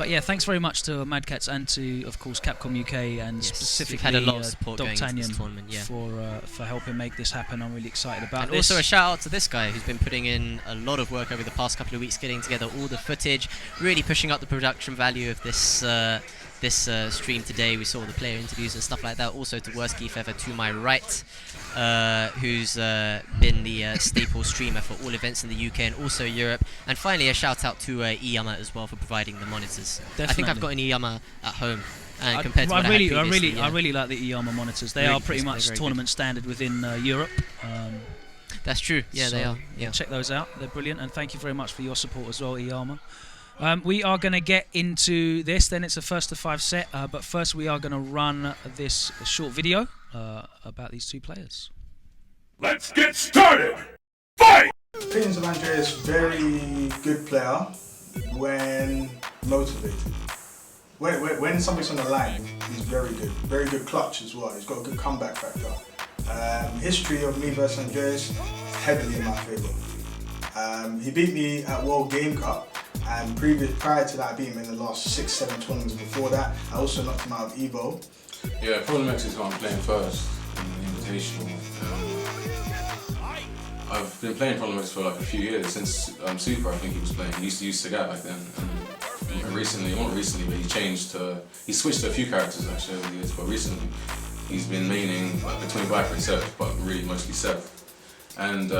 But yeah, thanks very much to Mad Cats and to, of course, Capcom UK and specifically had a lot of support Dog going into Tanyan this tournament, for helping make this happen. I'm really excited about and this. also a shout out to this guy who's been putting in a lot of work over the past couple of weeks, getting together all the footage, really pushing up the production value of this stream today. We saw the player interviews and stuff like that. Also to Worst Geef Ever to my right, who's been the staple streamer for all events in the UK and also Europe. And finally, a shout out to Iyama as well for providing the monitors. Definitely. I think I've got an Iyama at home. And I compared to what I really like the Iyama monitors. They are pretty much tournament standard within Europe. That's true. Yeah, so they are. Yeah, check those out. They're brilliant. And thank you very much for your support as well, Iyama. We are going to get into this. Then it's a first to 5 set. But first, we are going to run this short video about these two players. Let's get started. Fight! Opinions of Andreas, very good player when motivated. When something's on the line, he's very good. Very good clutch as well. He's got a good comeback factor. History of me versus Andreas, heavily in my favour. He beat me at World Game Cup, and prior to that I beat him in the last 6-7 tournaments before that. I also knocked him out of Evo. Yeah, Problem X is who I'm playing first in the Invitational. I've been playing Problem X for like a few years, since Super I think he was playing. He used to use Sagat back then. And recently, not recently, but he switched to a few characters actually over the years, but recently he's been maining between Viper and Seth, but really mostly Seth. And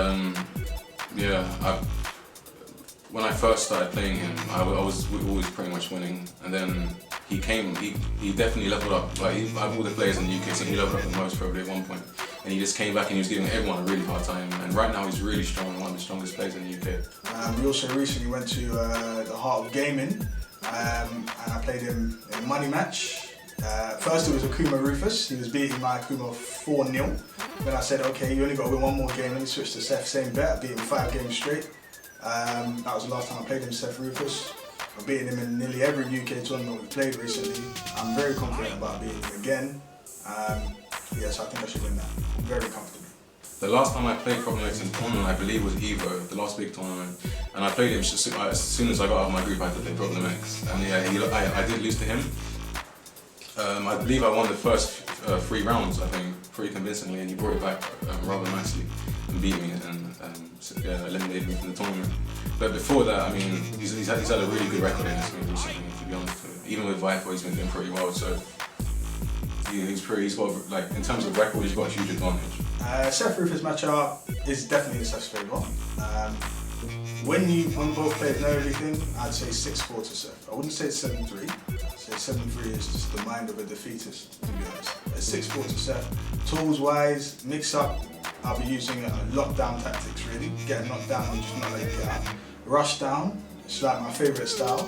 when I first started playing him, I was always pretty much winning, and then he definitely leveled up. Like out of all the players in the UK, so he leveled up the most probably at one point. And he just came back and he was giving everyone a really hard time. And right now he's really strong, one of the strongest players in the UK. We also recently went to the Heart of Gaming, and I played him in a money match. First it was Akuma Rufus. He was beating my Akuma 4-0. Then I said, okay, you only got to win one more game. Let me switch to Seth, same bet. I beat him 5 games straight. That was the last time I played him, Seth Rufus. I've beaten him in nearly every UK tournament we've played recently. I'm very confident about beating him again. So I think I should win that very comfortably. The last time I played Problem X in a tournament, I believe, was Evo, the last big tournament. And I played him as soon as I got out of my group, I had to play Problem X. And yeah, I did lose to him. I believe I won the first 3 rounds, I think, pretty convincingly, and he brought it back rather nicely and beat me and eliminated me from the tournament. But before that, I mean, he's had a really good record in this game recently, to be honest. Even with Viper, he's been doing pretty well, so he's got, like, in terms of record, he's got a huge advantage. Seth Rufus matchup is definitely in Seth's favour. When both players know everything, I'd say 6-4 to Seth. I wouldn't say 7-3. I'd say 7-3 is just the mind of a defeatist, to be honest. It's 6-4 to Seth. Tools wise, mix up, I'll be using lockdown tactics really. Get knocked down and just not let it get out. Rush down, it's like my favourite style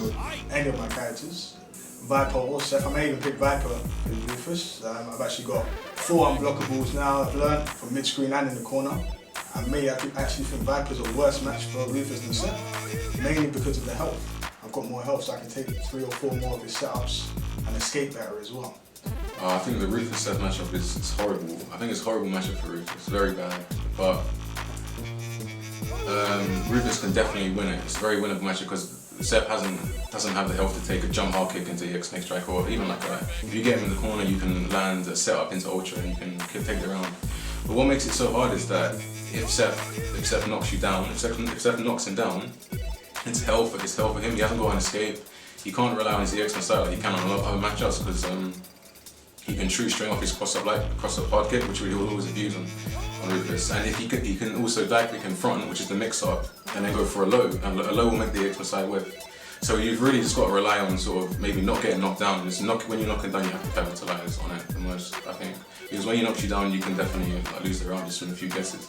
with any of my characters. Viper or Seth, I may even pick Viper with Rufus. I've actually got 4 unblockables now I've learned from mid-screen and in the corner. I actually think Viper's a worse match for Rufus than Seth, mainly because of the health. I've got more health, so I can take 3 or 4 more of his setups and escape better as well. I think the Rufus Seth matchup is horrible. I think it's a horrible matchup for Rufus, it's very bad. But Rufus can definitely win it. It's a very winnable matchup because Seth doesn't have the health to take a jump hard kick into EX Snake Strike, or even like that. If you get him in the corner, you can land a setup into Ultra and you can take the round. But what makes it so hard is that if Seth knocks you down, if Seth knocks him down, it's hell for him. He hasn't got an escape. He can't rely on his EX style like he can on a lot of other matchups because he can true string off his cross-up hard kick, which we always abuse on Rufus. And if he can also die click in front, which is the mix-up, and then go for a low, and a low will make the EX side whip. So you've really just got to rely on sort of maybe not getting knocked down. When you're knocking down, you have to capitalise on it the most, I think. Because when he knocks you down, you can definitely lose the round just from a few guesses.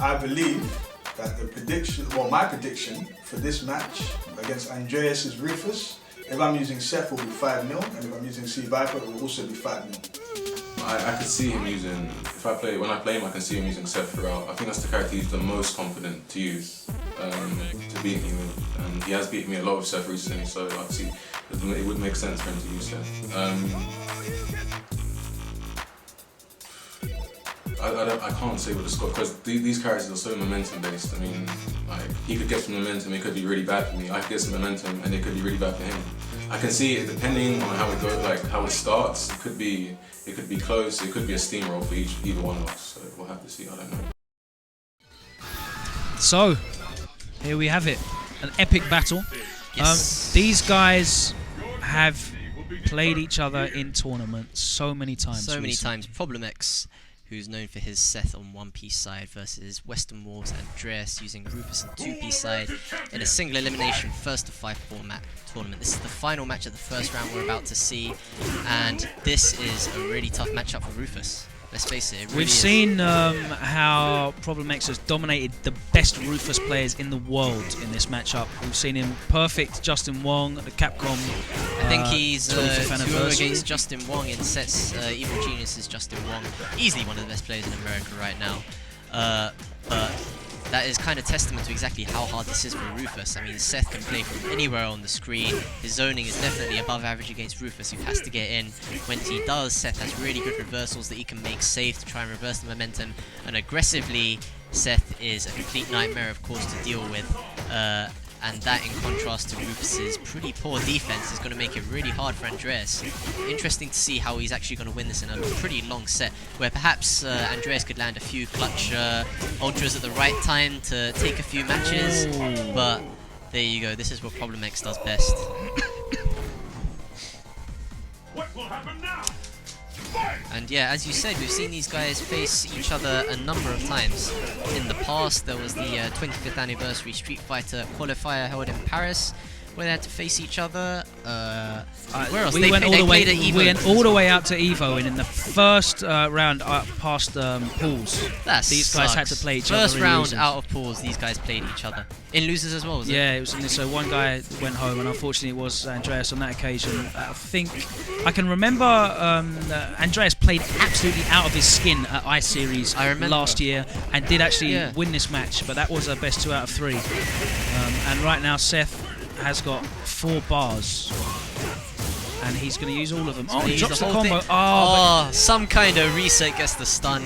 I believe that my prediction for this match against Andreas' Rufus, if I'm using Seth, will be 5-0, and if I'm using C Viper, it will also be 5-0. I could see him using, when I play him, I can see him using Seth throughout. I think that's the character he's the most confident to use to beat me with. And he has beaten me a lot with Seth recently, so I see it would make sense for him to use Seth. I can't say what the score, because these characters are so momentum based. I mean, like, he could get some momentum, it could be really bad for me. I could get some momentum, and it could be really bad for him. I can see it depending on how it goes, like how it starts. It could be close. It could be a steamroll for either one of us. So we'll have to see. I don't know. So here we have it, an epic battle. Yes. These guys have played each other in tournaments so many times. So many recently. times. Problem X, who's known for his Seth on one-piece side, versus Western Wolves and Andreas using Rufus on two-piece side in a single elimination first to 5 format tournament. This is the final match of the first round we're about to see, and this is a really tough matchup for Rufus. Let's face it, it really We've is. seen how Problem X has dominated the best Rufus players in the world in this matchup. We've seen him perfect Justin Wong at the Capcom. I think he's 25th 2-0 anniversary. against Justin Wong in sets. Evil Genius is Justin Wong, easily one of the best players in America right now. But that is kind of testament to exactly how hard this is for Rufus. I mean, Seth can play from anywhere on the screen. His zoning is definitely above average against Rufus, who has to get in. When he does, Seth has really good reversals that he can make safe to try and reverse the momentum. And aggressively, Seth is a complete nightmare, of course, to deal with. And that, in contrast to Rufus's pretty poor defense, is going to make it really hard for Andreas. Interesting to see how he's actually going to win this in a pretty long set, where perhaps Andreas could land a few clutch ultras at the right time to take a few matches. Ooh. But there you go. This is what Problem X does best. What will happen now? And yeah, as you said, we've seen these guys face each other a number of times. In the past, there was the 25th anniversary Street Fighter qualifier held in Paris, where they had to face each other. Where else? We went all the way. played at Evo. We went all the way out to Evo, and in the first round, past pools, That these guys had to sucks. play each other. First in round losers. out of pools, these guys played each other. In losers as well, was it? Yeah, it was. So one guy went home, and unfortunately, it was Andreas on that occasion. I think I can remember Andreas played absolutely out of his skin at I Series I remember. last year, and did actually Yeah. win this match. But that was a best 2 out of 3. And right now, Seth has got 4 bars, and he's going to use all of them. Oh, he Use drops the whole combo. thing. Oh, Some kind of reset gets the stun.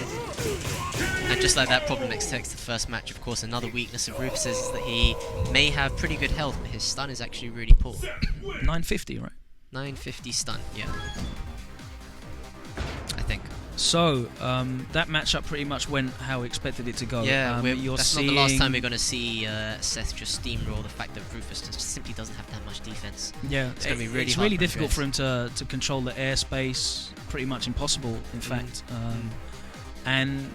And just like that, Problem X takes the first match. Of course, another weakness of Rufus is that he may have pretty good health, but his stun is actually really poor. but 950, right? 950 stun, yeah. I think. So that matchup pretty much went how we expected it to go. Yeah, you're that's seeing not the last time we're going to see Seth just steamroll the fact that Rufus just simply doesn't have that much defense. Yeah, It's gonna be really it's hard really for difficult for Andreas. him to control the airspace. Pretty much impossible, in fact. And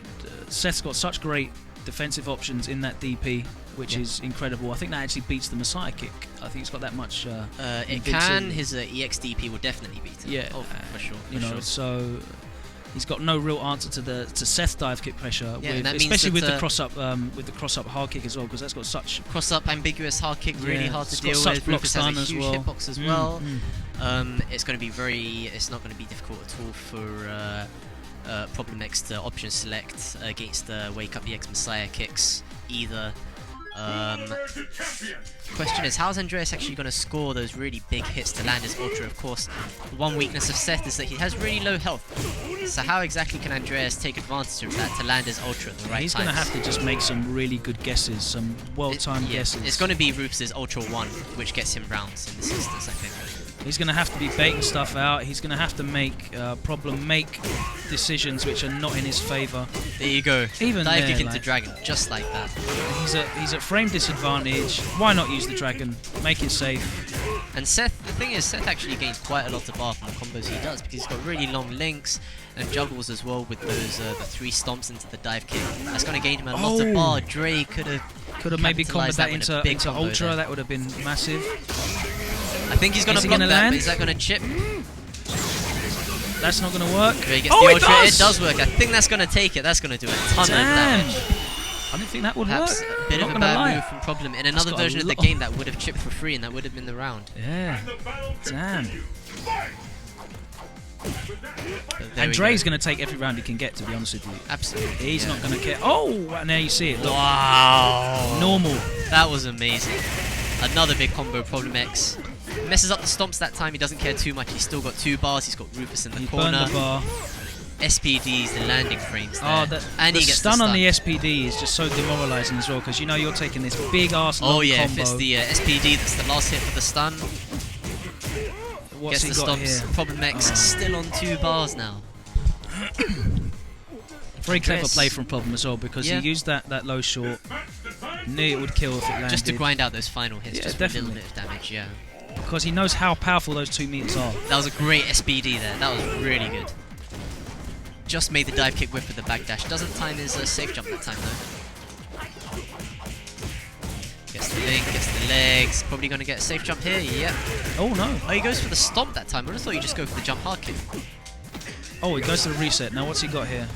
Seth's got such great defensive options in that DP, which is incredible. I think that actually beats the Messiah kick. I think it's got that much. It can. His EXDP will definitely beat him. Yeah, oh, for sure. You know, so he's got no real answer to Seth's dive kick pressure, Yeah, and that means especially that, with the cross up hard kick as well, because that's got such cross up ambiguous hard kick, really Yeah, hard to it's got deal such with. block Rufus has stun a as huge well. hitbox as well. Mm. It's going to be it's not going to be difficult at all for Problem X to option select against the Wake Up EX Messiah kicks either. American champion. Question is, how's Andreas actually going to score those really big hits to land his ultra? Of course, one weakness of Seth is that he has really low health. So how exactly can Andreas take advantage of that to land his ultra at the right He's time? going to have to just make some really good guesses, some well-timed guesses. It's going to be Rufus' Ultra 1, which gets him rounds in this instance, I think. He's going to have to be baiting stuff out. He's going to have to make make decisions which are not in his favour. There you go. Even dive there, kick into like- Dragon, just like that. He's at frame disadvantage. Why not use the dragon? Make it safe. And Seth, the thing is, Seth actually gains quite a lot of bar from the combos he does, because he's got really long links and juggles as well with those the 3 stomps into the dive kick. That's going to gain him a lot of bar. Dre could have Maybe comboed capitalised that with a into big combo Ultra. there. That would have been massive. I think he's going Is to he block gonna that, land? but is that going to chip? That's not going to work. Dre gets Oh, the it Ultra. does! It does work. I think that's going to take it. That's going to do a ton of Damn. damage. I didn't think that would Perhaps work. a bit Not of a gonna bad lie. move from Problem. In another got a version of the lot- game, that would have chipped for free, and that would have been the round. Yeah. The battle Damn. continues. Fight! There And we Dre's go. going to take every round he can get, to be honest with you. Absolutely. He's yeah. not going to care. Oh, and there you see it. Look, Wow. normal. That was amazing. Another big combo, Problem X. Messes up the stomps that time, he doesn't care too much. He's still got 2 bars, he's got Rufus in the He burned corner. the bar. SPDs, the landing frames there. Oh, the he gets stun on the SPD is just so demoralizing as well, because you know you're taking this big ass long Oh yeah, combo. if it's the SPD that's the last hit for the stun, What's gets he the got stomps. here? Problem X still on 2 bars now. Very clever Andreas. play from Problem as well, because Yeah. he used that low short. Knew it would kill if it landed. Just to grind out those final hits, Yeah, just for a little definitely. bit of damage, yeah. Because he knows how powerful those 2 meters are. That was a great SPD there, that was really good. Just made the dive kick whip with the backdash. Doesn't time his safe jump that time though. Gets the link, gets the legs. Probably going to get a safe jump here, yep. Oh no. Oh, he goes for the stomp that time. I would have thought you just go for the jump hard kick. Oh, he goes to the reset. Now what's he got here?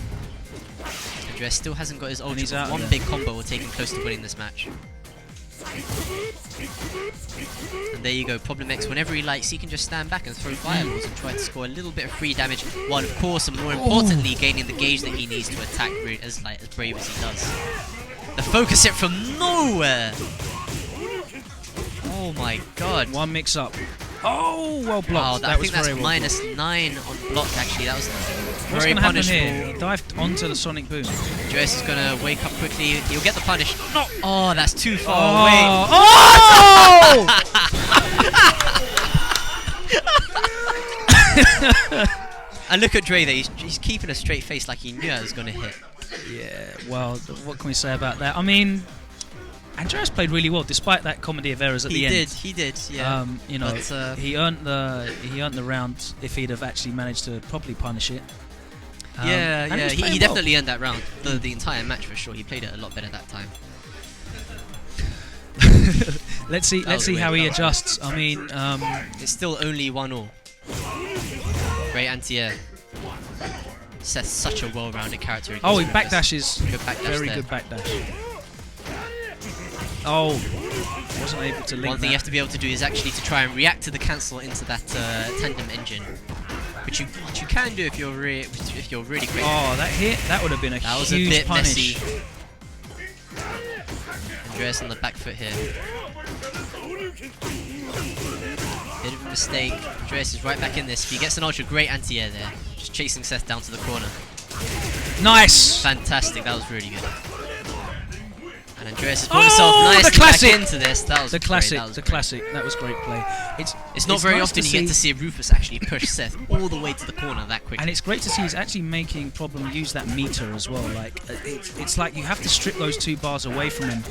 Andreas still hasn't got his ultra, he's but out one there. big combo will take him close to winning this match. And there you go, Problem X, whenever he likes, he can just stand back and throw fireballs and try to score a little bit of free damage, while of course, and more importantly, gaining the gauge that he needs to attack as brave as he does. The focus hit from nowhere! Oh my god. One mix up. Oh, well Wow, blocked. I that was think that's very well blocked. -9 on block actually, that was What's very going to happen punishable. here? He dived onto the Sonic Boom. Andreas is gonna wake up quickly, he'll get the punish. No! Oh, that's too far away. Oh! And look at Dre there, he's keeping a straight face like he knew it was gonna hit. Yeah, well, what can we say about that? I mean, Andreas played really well despite that comedy of errors at the end. He did, yeah. You know, But, he earned the round if he'd have actually managed to properly punish it. And was he playing well. definitely earned that round. The entire match for sure. He played it a lot better that time. Let's see was how weird. he adjusts. I mean, It's still only 1-1. Great anti-air. Seth's such a well-rounded character. oh, he against Rufus. backdashes. Good backdash Very there. good backdash. Oh, wasn't able to link One thing you that. have to be able to do is actually to try and react to the cancel into that tandem engine, which you can do if you're really quick. Oh, that hit, that would have been a That was a huge bit punish. messy. Andreas on the back foot here. Bit of a mistake. Andreas is right back in this. If he gets an ultra, great anti-air there. Just chasing Seth down to the corner. Nice. Fantastic, that was really good. And Andreas has brought himself nicely the classic. back into this. That was The great, classic, that was the great. classic. That was great play. It's not very nice often to you get to see Rufus actually push Seth all the way to the corner that quickly. And it's great to see he's actually making Problem use that meter as well. Like it's like you have to strip those 2 bars away from him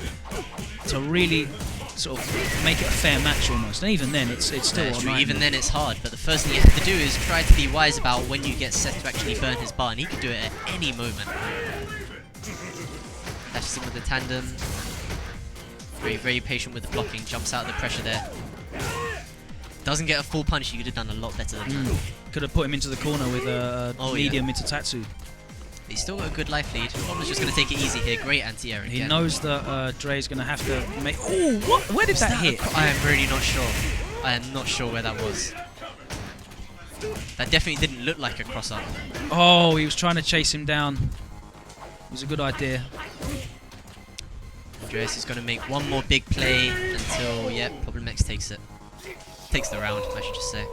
to really sort of make it a fair match almost. And even then, it's still Yeah, all true. right. Even then it's hard, but the first thing you have to do is try to be wise about when you get Seth to actually burn his bar, and he can do it at any moment. Dashes in with the tandem. Very, very patient with the blocking, jumps out of the pressure there. Doesn't get a full punish, you could have done a lot better than that. Could have put him into the corner with a Oh, yeah. medium into Tatsu. He's still got a good life lead. Problem's just going to take it easy here. Great anti-air again. He knows that Dre's going to have to make... Oh, what? Where did that hit? I am really not sure. I am not sure where that was. That definitely didn't look like a cross-up. Oh, he was trying to chase him down. It was a good idea. Andreas is going to make one more big play until, yep, Problem X takes it. Takes the round, I should just say.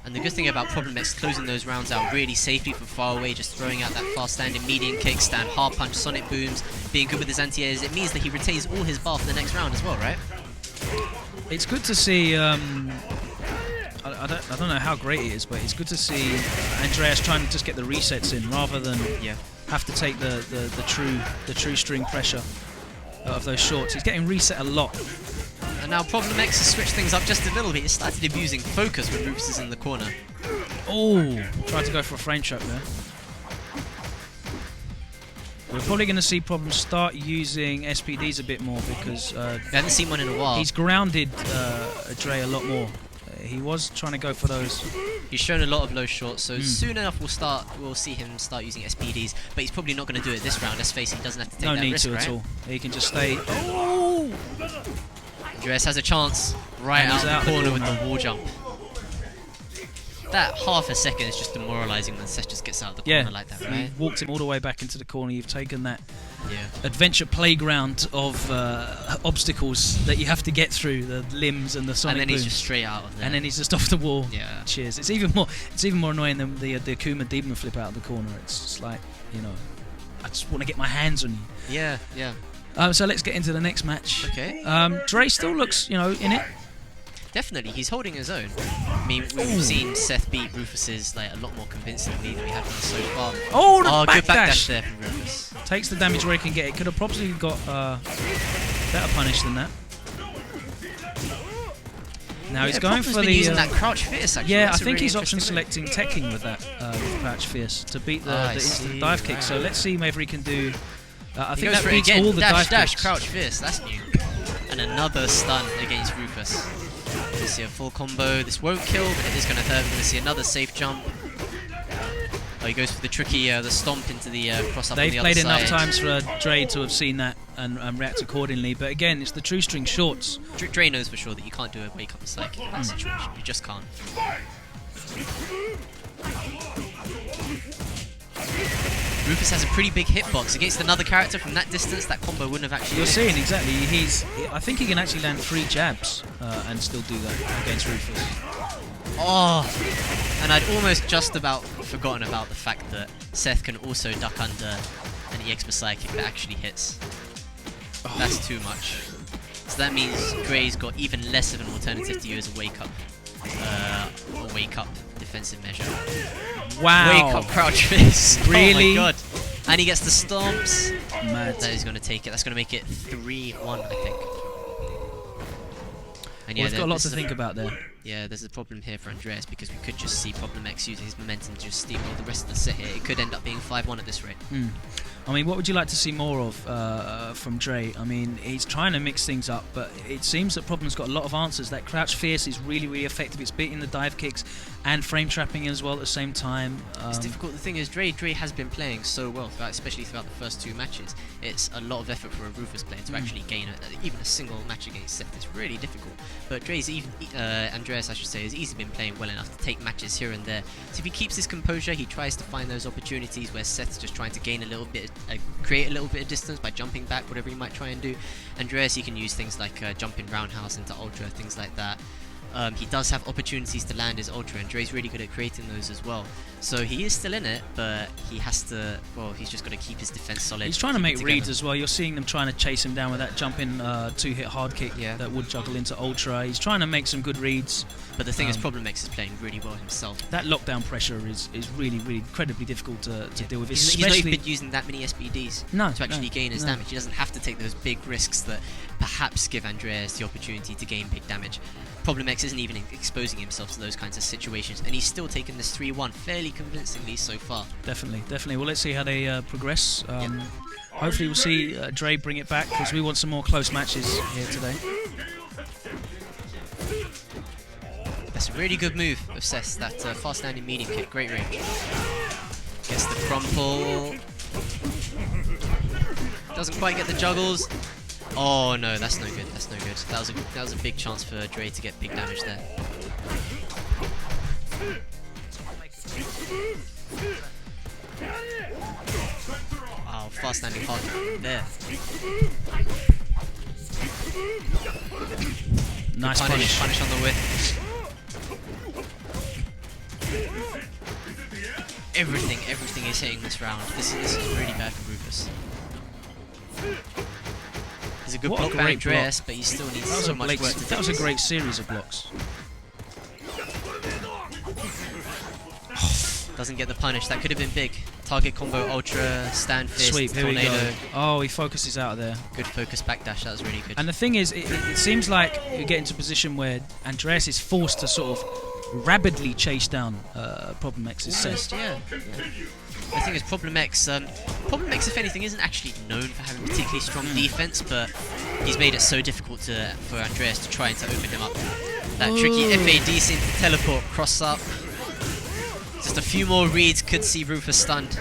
And the good thing about Problem X closing those rounds out really safely from far away, just throwing out that fast standing medium kick, stand, hard punch, sonic booms, being good with his anti-airs, it means that he retains all his bar for the next round as well, right? It's good to see... I don't know how great it is, but it's good to see Andreas trying to just get the resets in rather than have to take the true string pressure out of those shorts. He's getting reset a lot. And now Problem X has switched things up just a little bit. He started abusing focus when Rufus is in the corner. Oh, tried to go for a frame trap there. We're probably going to see Problem start using SPDs a bit more because We haven't seen one in a while. he's grounded Dre a lot more. He was trying to go for those. He's shown a lot of low shorts, so soon enough we'll see him start using SPDs, but he's probably not going to do it this round. Let's face it, he doesn't have to take No that need risk, to right? at all. He can just stay. Oh! Andreas has a chance right And out he's the out the corner with corner. the wall jump. That half a second is just demoralizing when Seth just gets out of the Yeah, corner like that, you right? walked him all the way back into the corner. You've taken that adventure playground of obstacles that you have to get through, the limbs and the sonic and then he's booms. just straight out of there. And then he's just off the wall. Yeah. Cheers. It's even more annoying than the Akuma Demon flip out of the corner. It's just like, you know, I just want to get my hands on you. Yeah. So let's get into the next match. Okay. Dre still looks, you know, in it. Definitely, he's holding his own. I mean, we've seen Seth beat Rufus's like a lot more convincingly than we have done so far. Oh, the good backdash. backdash there from Rufus. Takes the damage where he can get it. Could have probably got better punish than that. Now he's going for the using that crouch fierce. Actually, yeah, I That's a think really he's option interesting selecting teching with that with crouch fierce to beat the instant see, dive kick. So right. let's see whether he can do. I He think goes that for it beats again. all the Dash, dive kicks. crouch fierce. That's new. And another stun against Rufus. We see a full combo. This won't kill, but it is going to hurt. We're going to see another safe jump. Oh, he goes for the tricky, the stomp into the cross up on They've the other played side. enough times for Dre to have seen that and react accordingly. But again, it's the true string shorts. Dre knows for sure that you can't do a wake up psych in that situation. You just can't. Rufus has a pretty big hitbox against another character from that distance. That combo wouldn't have actually. You're hit. seeing exactly. I think he can actually land 3 jabs and still do that against Rufus. Oh, and I'd almost just about forgotten about the fact that Seth can also duck under an EX psychic that actually hits. That's too much. So that means Dre's got even less of an alternative to use as a wake up defensive measure. Wow. Wake up crouch fist. Really? Oh my god. And he gets the stomps. Mad. That is going to take it. That's going to make it 3-1, I think. And Well, we've got a lot to this is think about there. Yeah, there's a problem here for Andreas because we could just see Problem X using his momentum to just steamroll the rest of the set here. It could end up being 5-1 at this rate. I mean, what would you like to see more of from Dre? I mean, he's trying to mix things up, but it seems that Problem's got a lot of answers. That crouch fierce is really, really effective. It's beating the dive kicks and frame trapping as well at the same time. It's difficult. The thing is, Dre has been playing so well, especially throughout the first 2 matches. It's a lot of effort for a Rufus player to actually gain even a single match against Seth. It's really difficult. But Andreas, I should say, has easily been playing well enough to take matches here and there. So if he keeps his composure, he tries to find those opportunities where Seth's just trying to gain a little bit, create a little bit of distance by jumping back, whatever he might try and do. Andreas, he can use things like jumping roundhouse into ultra, things like that. He does have opportunities to land his ultra, and Dre's really good at creating those as well. So he is still in it, but he has to, well, he's just got to keep his defense solid. He's trying to make reads as well. You're seeing them trying to chase him down with that jumping 2-hit hard kick Yeah. that would juggle into ultra. He's trying to make some good reads. But the thing is, Problem X is playing really well himself. That lockdown pressure is really, really incredibly difficult to deal with. He's not even been using that many SBDs to actually gain his damage. He doesn't have to take those big risks that perhaps give Andreas the opportunity to gain big damage. Problem X isn't even exposing himself to those kinds of situations, and he's still taken this 3-1 fairly convincingly so far. Definitely. Well, let's see how they progress. Hopefully we'll see Dre bring it back, because we want some more close matches here today. That's a really good move of Seth, that fast landing medium kick, great range. Gets the crumple. Doesn't quite get the juggles. Oh no, that's no good. That's no good. That was a big chance for Dre to get big damage there. Wow, fast landing hard there. Nice Punish on the way. Everything is hitting this round. This is really bad for Rufus. There's a good block by Andreas, but he still needs so much work to do. That was a great series of blocks. Doesn't get the punish. That could have been big. Target combo, ultra, stand fist, Sweep, here we tornado. go. Oh, he focuses out of there. Good focus backdash. That was really good. And the thing is, it seems like you get into a position where Andreas is forced to sort of rapidly chase down Problem X's Seth. Yeah. The thing is, Problem X, if anything, isn't actually known for having particularly strong defense, but he's made it so difficult for Andreas to try to open him up. That tricky FAD seems to teleport, cross up. Just a few more reads could see Rufus stunned.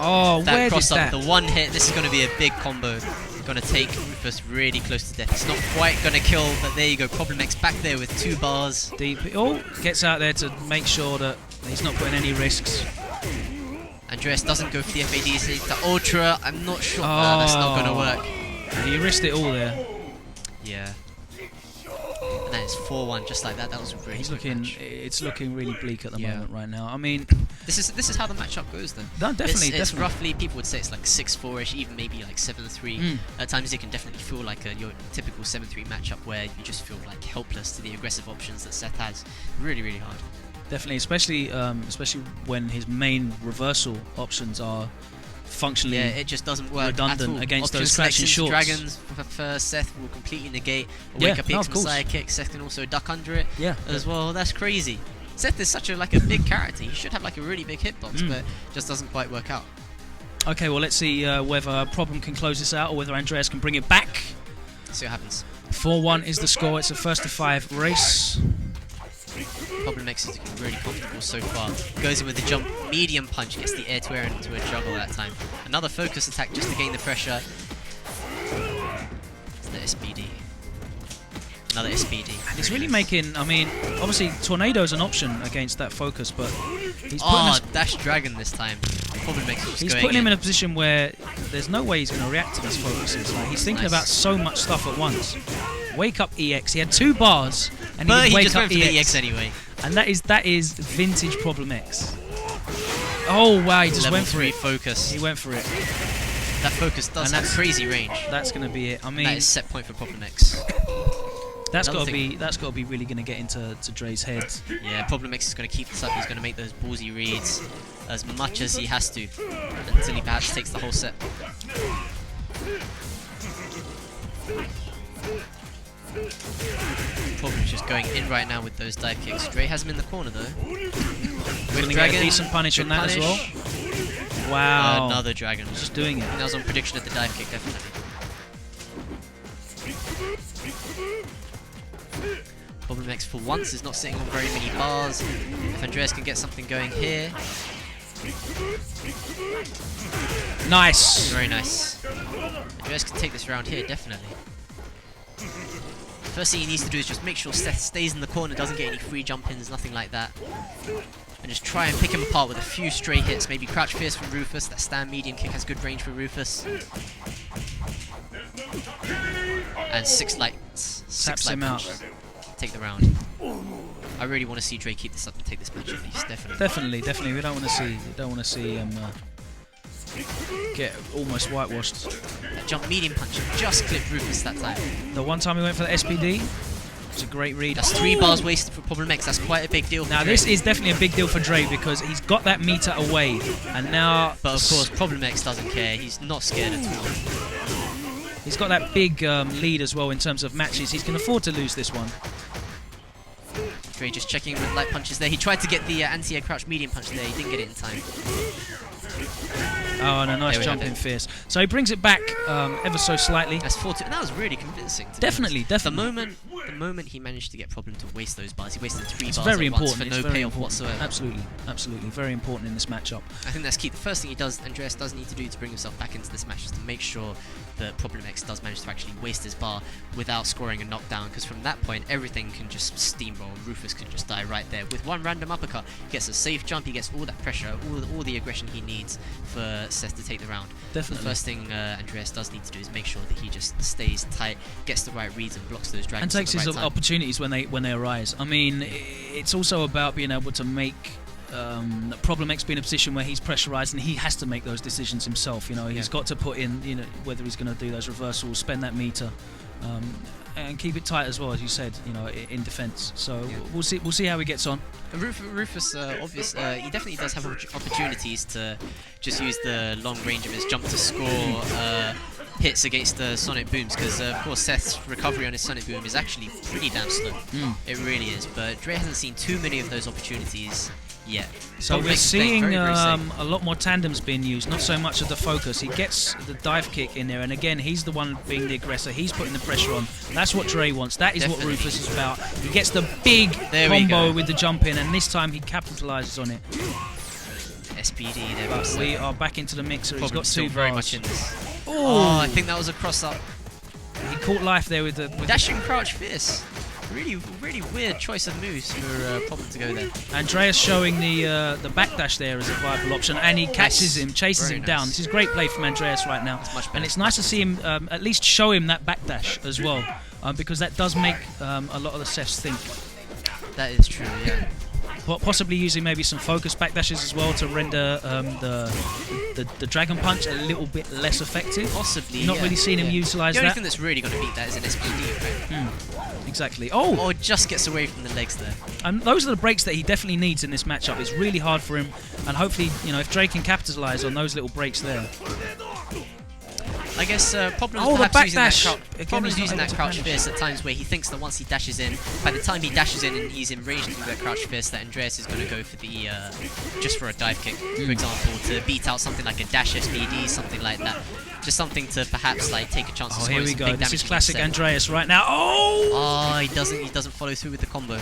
Oh, That where cross did up, that? the one hit, this is going to be a big combo. Going to take Rufus really close to death. It's not quite going to kill, but there you go. Problem X back there with 2 bars. Deep. Oh, gets out there to make sure that he's not putting any risks. Andreas doesn't go for the FAD, so the Ultra. I'm not sure. That's not going to work. He risked it all there. Yeah. And then it's 4-1 just like that. That was a really good match. It's looking really bleak at the moment right now. I mean, this is how the matchup goes though. No, definitely, It's definitely. roughly, people would say it's like 6-4ish, even maybe like 7-3. At times it can definitely feel like your typical 7-3 matchup where you just feel like helpless to the aggressive options that Seth has. Really, really hard. Definitely, especially when his main reversal options are functionally it just doesn't work redundant at all. against Option those scratching selections, shorts. Dragons for Seth will completely negate a Yeah, wake up no, X of course. Messiah kick. Seth can also duck under it as well. That's crazy. Seth is such a big character. He should have like a really big hitbox, but just doesn't quite work out. Okay, well let's see whether Problem can close this out or whether Andreas can bring it back. Let's see what happens. 4-1 is the score. It's a first to 5 race. Problem X is really comfortable so far. Goes in with the jump, medium punch, gets the air to air into a juggle that time. Another focus attack just to gain the pressure. It's the SPD. Another SPD. And he's really making, I mean, obviously Tornado's an option against that focus, but he's Dash Dragon this time. Problem X is just he's going putting him in a position where there's no way he's going to react to these focuses. Like, he's thinking about so much stuff at once. Wake up EX. He had 2 bars, and but he he wake just up went for the EX anyway. And that is vintage Problem X. Oh wow, he just Level went for 3 it. focus. He went for it. That focus does And have crazy range. That's going to be it. I mean, That is set point for Problem X. that's got to be really going to get into Dre's head. Yeah, Problem X is going to keep this up. He's going to make those ballsy reads as much as he has to until he perhaps takes the whole set. Problem's just going in right now with those dive kicks. Dre has him in the corner though. With Dragon, a decent punish on that as well. Wow. Another Dragon. Just doing it. That was on prediction of the dive kick, definitely. Problem X for once is not sitting on very many bars. If Andreas can get something going here. Nice. Very nice. Andreas can take this round here, definitely. First thing he needs to do is just make sure Seth stays in the corner, doesn't get any free jump-ins, nothing like that. And just try and pick him apart with a few stray hits. Maybe Crouch Fierce from Rufus. That stand medium kick has good range for Rufus. And 6 lights. Taps him out. Take the round. I really want to see Dre keep this up and take this match at least, definitely. Definitely. We don't want to see him get almost whitewashed. That jump medium punch just clipped Rufus that time. The one time he went for the SPD, it's a great read. That's 3 bars wasted for Problem X. That's quite a big deal for Now Dre. this is definitely a big deal for Dre because he's got that meter away, and now. But of course, Problem X doesn't care. He's not scared at all. He's got that big lead as well in terms of matches. He can afford to lose this one. Dre just checking with light punches there. He tried to get the anti-air crouch medium punch there. He didn't get it in time. Oh, and a nice There we jump have in it. Fierce. So he brings it back ever so slightly. That's 4-2. That was really convincing. To be Definitely, honest. definitely. The moment he managed to get Problem to waste those bars, he wasted 3 It's bars very at once important. for It's no very payoff important. whatsoever. Absolutely, very important in this matchup. I think that's key. The first thing Andreas does need to do to bring himself back into this match is to make sure that Problem X does manage to actually waste his bar without scoring a knockdown, because from that point everything can just steamroll. Rufus can just die right there. With one random uppercut, he gets a safe jump, he gets all that pressure, all the aggression he needs for Seth to take the round. Definitely. The first thing Andreas does need to do is make sure that he just stays tight, gets the right reads and blocks those dragons And takes at the his right time. opportunities when they arise. I mean, it's also about being able to make Problem X be in a position where he's pressurized and he has to make those decisions himself. You know, he's got to put in, you know, whether he's going to do those reversals, spend that meter, and keep it tight as well, as you said. You know, in defense. So we'll see how he gets on. Rufus, he definitely does have opportunities to just use the long range of his jump to score hits against the Sonic Booms, because of course Seth's recovery on his Sonic Boom is actually pretty damn slow. It really is, but Dre hasn't seen too many of those opportunities yet. So Problem we're X is playing seeing very, very safe. a lot more tandems being used, not so much of the focus. He gets the dive kick in there, and again, he's the one being the aggressor. He's putting the pressure on. That's what Dre wants. That is Definitely. what Rufus is about. He gets the big There we combo go. with the jump in, and this time he capitalizes on it. SPD there. But was, we are back into the mixer. He's Problem got still 2 very bars. much in this. Oh, I think that was a cross up. he caught life there with the. Dashing crouch fierce. Really weird choice of moves for Problem to go there. Andreas showing the backdash there as a viable option, and he catches him, chases Very him down. nice. This is great play from Andreas right now, That's much better. and it's nice to see him at least show him that backdash as well, because that does make a lot of the Seths think. That is true, yeah. Possibly using maybe some focus backdashes as well to render the Dragon Punch a little bit less effective. Possibly, Not really seen him utilise The only that. thing that's really going to beat that is an SPD, right? Exactly. Oh! Or just gets away from the legs there. And those are the breaks that he definitely needs in this matchup. It's really hard for him, and hopefully, if Dre can capitalise on those little breaks there. I guess Problem's Oh, the perhaps using that backdash. crouch. Again, Problem's he's not using able that to crouch punish. fist at times where he thinks that once he dashes in, by the time he dashes in and he's in range to do that crouch fist, that Andreas is going to go for the just for a dive kick, for example, to beat out something like a dash SPD, something like that. Just something to perhaps like take a chance to Oh, score here we some go. big This damage is against classic Seth. Andreas right now. Oh! Oh, he doesn't follow through with the combo.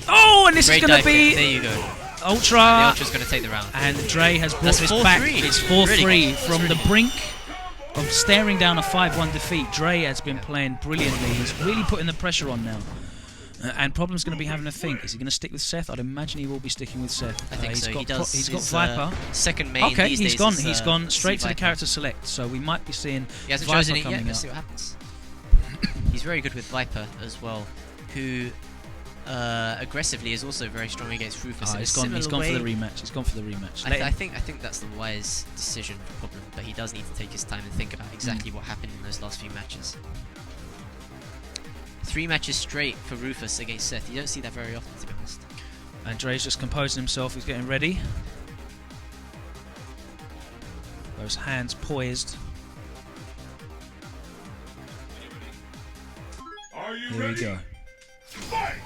Oh, and this Great is going dive to kick. be There you go. The Ultra. Ultra's going to take the round. And Dre has brought That's this 4-3. back. It's 4-3 Really good. from That's the brink of staring down a 5-1 defeat. Dre has been playing brilliantly. He's really putting the pressure on now. And Problem's going to be having a think. Is he going to stick with Seth? I'd imagine he will be sticking with Seth. I think so. He's got He's his Viper. Second main. Okay, these he's days gone. is, He's gone straight to the Viper. character select. So we might be seeing He hasn't Viper chosen it yet. coming Let's out. see what happens. He's very good with Viper as well, who aggressively is also very strong against Rufus. in a He's gone for similar the way. rematch. He's gone for the rematch. I think that's the wise decision for Problem, but he does need to take his time and think about exactly what happened in those last few matches. 3 matches straight for Rufus against Seth. You don't see that very often, to be honest. And Dre's just composing himself. He's getting ready. Those hands poised. Are you Here we ready? go. Fight!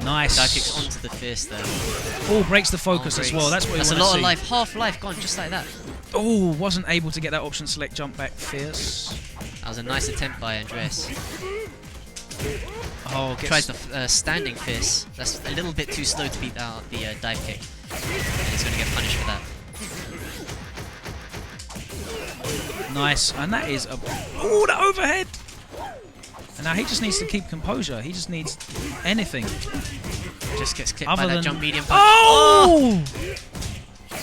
Nice. Dive kicks onto the fist there. Oh, breaks the focus as well. That's what That's you a want lot to of see. life. Half life gone just like that. Oh, wasn't able to get that option select jump back fierce. That was a nice attempt by Andreas. Oh, Tries gets, the standing fist. That's a little bit too slow to beat out the dive kick. And he's going to get punished for that. nice. And that is a... Oh, the overhead! And now he just needs to keep composure. He just needs anything. Just gets clipped Other by that than... jump medium punch. Oh!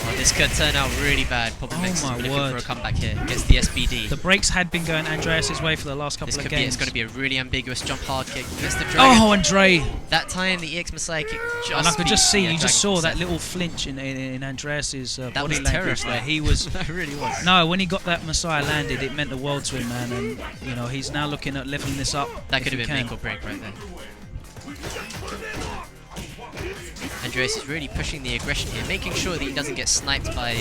Oh, this could turn out really bad. Problem Oh X is my looking word. for a comeback here. Gets the SBD. The breaks had been going Andreas' way for the last couple This of could be. games. It's going to be a really ambiguous jump hard kick. Gets the dragon. Oh, and Dre. That time the EX Messiah kick just And I could just beat see, the you just Dragon saw that Seth. little flinch in Andreas' That body was language terrifying. where he was... That really was. No, when he got that Messiah landed, it meant the world to him, man. And, he's now looking at leveling this up. That if could have he been can. make or break right there. Andreas is really pushing the aggression here, making sure that he doesn't get sniped by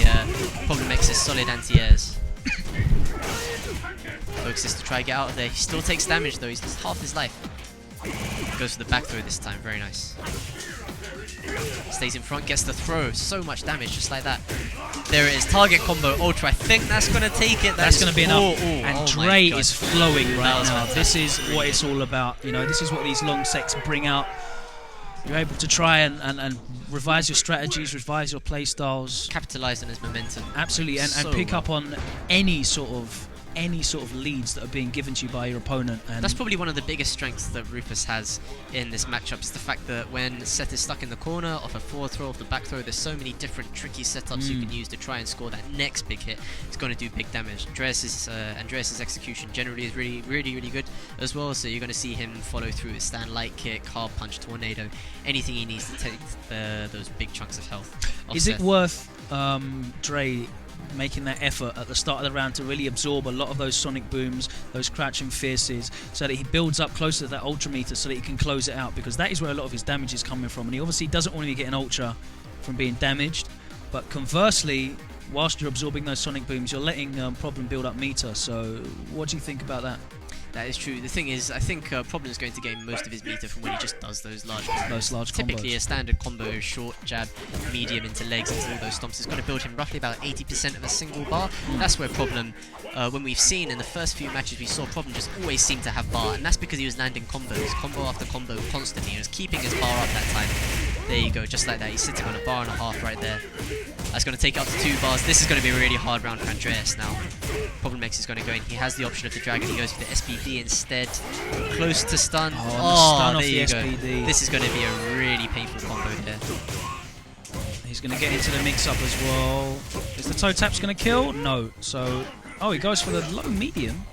Problem X's solid anti-airs. Focuses to try to get out of there. He still takes damage though, he's lost half his life. Goes for the back throw this time, very nice. Stays in front, gets the throw. So much damage, just like that. There it is, target combo, ultra. I think that's going to take it. That's going to be enough. Oh, And oh Dre my God. is flowing That right was now. fantastic. This is what it's all about. This is what these long sets bring out. You're able to try and revise your strategies, revise your play styles. Capitalize on his momentum. Absolutely, and So pick well. up on any sort of leads that are being given to you by your opponent. And That's probably one of the biggest strengths that Rufus has in this matchup, is the fact that when Seth is stuck in the corner, off a forward throw, off the back throw, there's so many different tricky setups you can use to try and score that next big hit. It's going to do big damage. Andreas' execution generally is really, really, really good as well, so you're going to see him follow through with stand light kick, hard punch, tornado, anything he needs to take those big chunks of health off is Seth. it worth Dre making that effort at the start of the round to really absorb a lot of those sonic booms, those crouching fierces, so that he builds up closer to that ultra meter so that he can close it out, because that is where a lot of his damage is coming from, and he obviously doesn't want to get an ultra from being damaged, but conversely, whilst you're absorbing those sonic booms, you're letting Problem build up meter. So what do you think about that? That is true. The thing is, I think Problem is going to gain most of his meter from when he just does those large combos. Those large Typically, combos. a standard combo, short, jab, medium into legs, into all those stomps, is going to build him roughly about 80% of a single bar. That's where Problem, when we've seen in the first few matches, we saw Problem just always seem to have bar, and that's because he was landing combos, combo after combo, constantly. He was keeping his bar up that time. There you go, just like that. He's sitting on a bar and a half right there. That's going to take up to 2 bars. This is going to be a really hard round for Andreas now. Problem X is going to go in. He has the option of the dragon. He goes for the SPD instead. Close to stun. Oh, stun off there the you SPD. go. This is going to be a really painful combo here. He's going to get into the mix-up as well. Is the toe taps going to kill? No. So, oh, he goes for the low medium.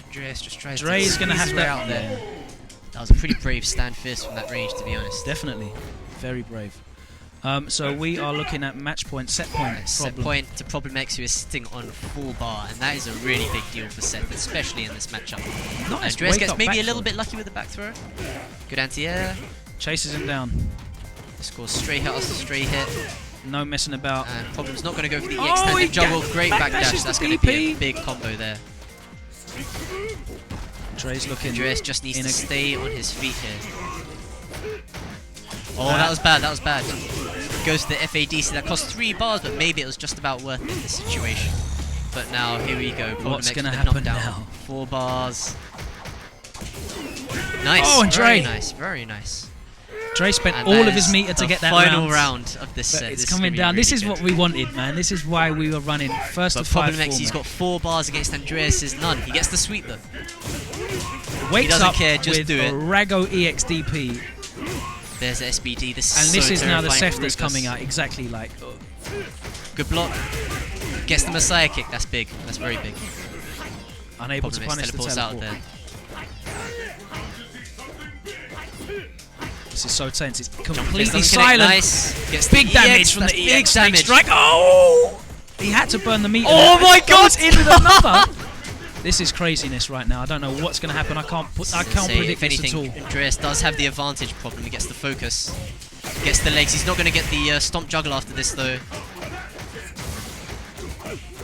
Andreas just tries Dre's to going to have squeeze that out there. That was a pretty brave stand fist from that range, to be honest. Definitely. Very brave. So we are looking at match point, set point. Set point to Problem X, who is sitting on full bar, and that is a really big deal for Seth, especially in this matchup. Nice. Andreas gets maybe back a little throw. bit lucky with the back throw. Good anti-air. Chases him down. Scores straight hit after straight hit. No messing about. And Problem's not going to go for the EX Oh, standing he juggle. Great back backdash. dashes That's the going to be a DP. big combo there. Dre's looking. Andreas just needs in to a- stay on his feet here. Oh, that was bad. That was bad. Goes to the FADC. That cost 3 bars, but maybe it was just about worth it in this situation. But now, here we go. Problem What's X gonna with the happen knockdown. now? 4 bars. Nice. Oh, and very Dre. nice. Very nice. Dre spent And all that of his is meter to the get that final round of this But set. it's This is coming gonna be down. This really is good. what we wanted, man. This is why we were running first But to 5 Problem X, he's got 4 bars against Andreas' none. He gets the sweep though. Wakes doesn't up care, just with do it. Rago EXDP, There's the SBD. This and is this so is now the terrifying Seth for that's Rufus. coming out exactly like. Good block. Gets the Messiah kick. That's big. That's very big. Unable to Problem X punish the teleports out teleport. there. This is so tense. It's Just completely doesn't connect. silent. Nice. Gets Big the damage EX, from that's the big EX snake damage. strike. Oh! He had to burn the meter. Oh my God! Goes in with another. This is craziness right now. I don't know what's going to happen. I can't predict if this anything, at all. Andreas does have the advantage. Problem. He gets the focus. Gets the legs. He's not going to get the stomp juggle after this though.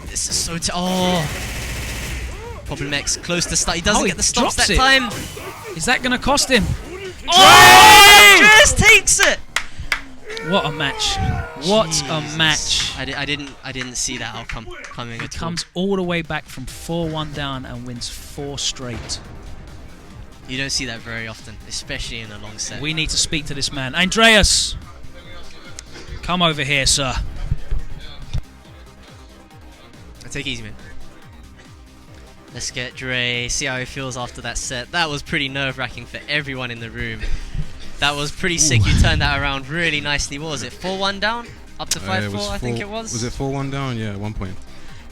This is so oh. Problem X close to start. He doesn't Oh, he get the stomps drops that it. time. Is that going to cost him? Oh! Andreas takes it. What a match! What Jesus. a match! I didn't see that outcome coming He at all. comes all the way back from 4-1 down and wins 4 straight. You don't see that very often, especially in a long set. We need to speak to this man. Andreas! Come over here, sir. Take it easy, man. Let's get Dre, see how he feels after that set. That was pretty nerve-wracking for everyone in the room. That was pretty sick. You turned that around really nicely. What was it, 4-1 down? Up to 5-4, I think it was? Was it 4-1 down? Yeah, at one point.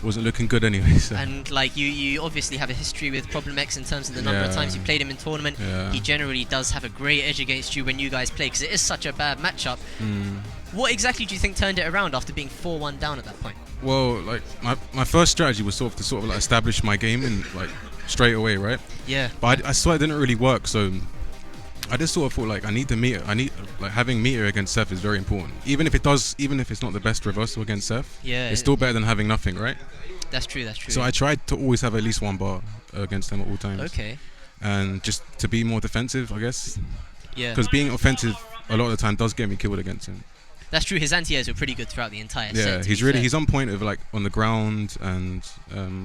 Wasn't looking good anyway. So. And like you obviously have a history with Problem X in terms of the number of Yeah. times you played him in tournament. Yeah. He generally does have a great edge against you when you guys play because it is such a bad matchup. What exactly do you think turned it around after being 4-1 down at that point? Well, like my first strategy was sort of like establish my game and like straight away, right? Yeah. But I saw it didn't really work, so I just sort of thought like I need the meter. I need like having meter against Seth is very important. Even if it's not the best reversal against Seth, Yeah. it's still better than having nothing, right? That's true. That's true. So I tried to always have at least 1 bar against them at all times. Okay. And just to be more defensive, I guess. Yeah. Because being offensive a lot of the time does get me killed against him. That's true. His anti-airs were pretty good throughout the entire Yeah, set. to he's be really fair. he's on point of like on the ground and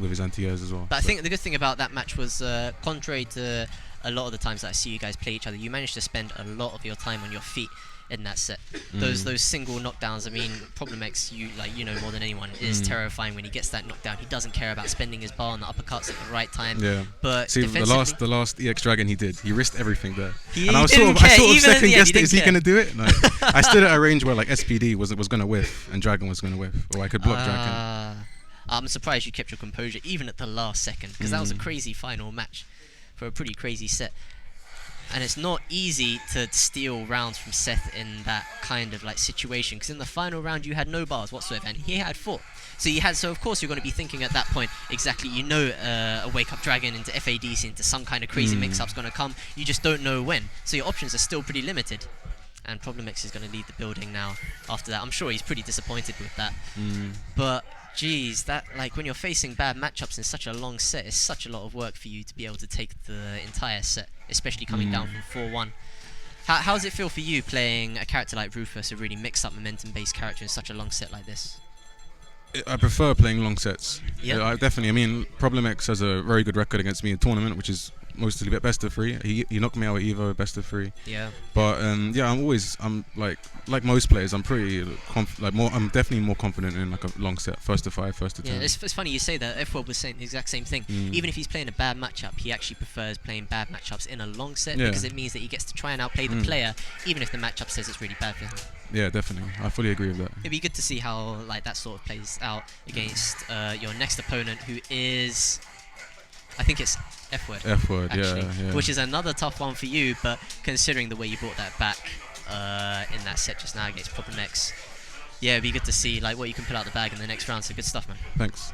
with his anti-airs as well. But I think the good thing about that match was, contrary to a lot of the times that I see you guys play each other, you managed to spend a lot of your time on your feet in that set. Those single knockdowns. I mean, Problem X, you know more than anyone, is terrifying when he gets that knockdown. He doesn't care about spending his bar on the uppercuts at the right time. Yeah. But See, the defensively, last EX Dragon he risked everything there. He and I didn't sort care, of even at the second end, he guessed it. didn't Is he care. gonna do it? No. I stood at a range where like SPD was gonna whiff and Dragon was gonna whiff, or I could block Dragon. I'm surprised you kept your composure even at the last second because that was a crazy final match for a pretty crazy set. And it's not easy to steal rounds from Seth in that kind of like situation because in the final round you had no bars whatsoever and he had 4. So of course you're going to be thinking at that point exactly, a wake up dragon into FADC into some kind of crazy mix-up's going to come. You just don't know when. So your options are still pretty limited. And Problem X is going to lead the building now after that. I'm sure he's pretty disappointed with that. But geez, that like when you're facing bad matchups in such a long set, it's such a lot of work for you to be able to take the entire set, especially coming down from 4-1. How does it feel for you playing a character like Rufus, a really mixed up momentum-based character in such a long set like this? I prefer playing long sets. Yeah. I mean, Problem X has a very good record against me in tournament, which is mostly best of 3. He knocked me out at Evo, best of 3. Yeah. But yeah, I'm like most players, I'm pretty I'm definitely more confident in like a long set, first to 5, first to 10. Yeah, it's funny you say that. F-World was saying the exact same thing. Even if he's playing a bad matchup, he actually prefers playing bad matchups in a long set because it means that he gets to try and outplay the player, even if the matchup says it's really bad for him. Yeah, definitely. I fully agree with that. It'd be good to see how like that sort of plays out against your next opponent, who is, I think it's F-Word. F-Word, actually, yeah. which is another tough one for you, but considering the way you brought that back in that set just now against Problem X, yeah, it'd be good to see like what you can pull out the bag in the next round. So good stuff, man. Thanks.